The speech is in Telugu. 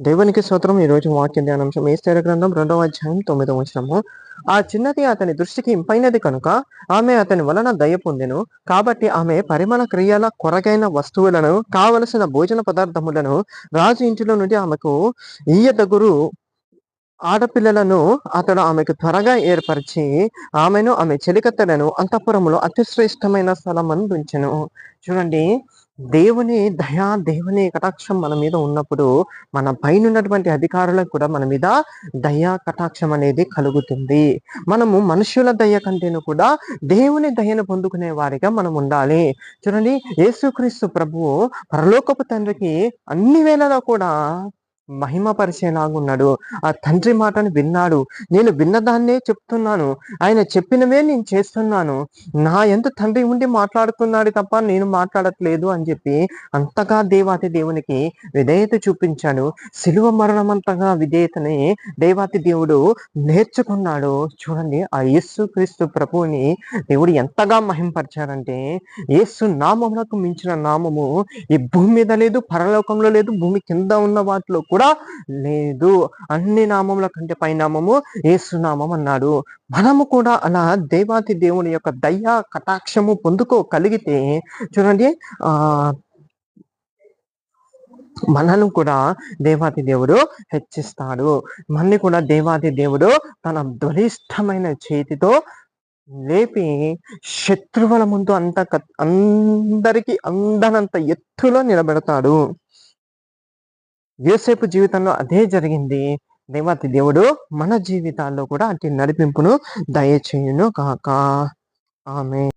దేవునికి స్తోత్రం. ఈరోజు వాక్య ధ్యానాంశం ఎస్తేరు గ్రంథం 2వ అధ్యాయం 9వ వచనము. ఆ చిన్నది అతని దృష్టికి ఇంపైనది కనుక ఆమె అతని వలన దయ పొందెను. కాబట్టి ఆమె పరిమళ క్రియల కొరకైన వస్తువులను, కావలసిన భోజన పదార్థములను రాజు ఇంటిలో నుండి ఆమెకు ఈయదగురు ఆడపిల్లలను అతడు ఆమెకు త్వరగా ఏర్పరిచి ఆమెను, ఆమె చెలికత్తెలను అంతఃపురములో అతి శ్రేష్టమైన స్థలమందుంచెను. చూడండి, దేవుని దయ, దేవుని కటాక్షం మన మీద ఉన్నప్పుడు మన పైనున్నటువంటి అధికారులకు కూడా మన మీద దయ, కటాక్షం అనేది కలుగుతుంది. మనము మనుషుల దయ కంటేను కూడా దేవుని దయను పొందుకునే వారిగా మనం ఉండాలి. చూడండి, యేసుక్రీస్తు ప్రభువు పరలోకపు తండ్రికి అన్ని వేళలా కూడా మహిమపరిచేలాగున్నాడు. ఆ తండ్రి మాటను విన్నాడు. నేను విన్నదాన్నే చెప్తున్నాను, ఆయన చెప్పినవే నేను చేస్తున్నాను, నా యందు తండ్రి ఉండి మాట్లాడుతున్నాడు తప్ప నేను మాట్లాడట్లేదు అని చెప్పి అంతగా దేవాతి దేవునికి విధేయత చూపించాడు. శిలువ మరణమంతగా విధేయతని దేవాతి దేవుడు నేర్చుకున్నాడు. చూడండి, ఆ యేసు క్రీస్తు ప్రభువుని దేవుడు ఎంతగా మహింపరిచారంటే, యేసు నామమునకు మించిన నామము ఈ భూమి మీద లేదు, పరలోకంలో లేదు, భూమి కింద ఉన్న వాటిలో కూడా లేదు. అన్ని నామముల కంటే పైనామము యేసునామం అన్నాడు. మనము కూడా అలా దేవాతి దేవుని యొక్క దయ, కటాక్షము పొందుకోగలిగితే చూడండి, ఆ మనను కూడా దేవాతి దేవుడు హెచ్చిస్తాడు. మనని కూడా దేవాతి దేవుడు తన బలిష్టమైన చేతితో లేపి శత్రువుల ముందు అందరికి అందనంత ఎత్తులో నిలబెడతాడు. యోసేపు జీవితంలో అదే జరిగింది. దేవాతి దేవుడు మన జీవితాల్లో కూడా అట్టి నడిపింపును దయచేయును కాక. ఆమేన్.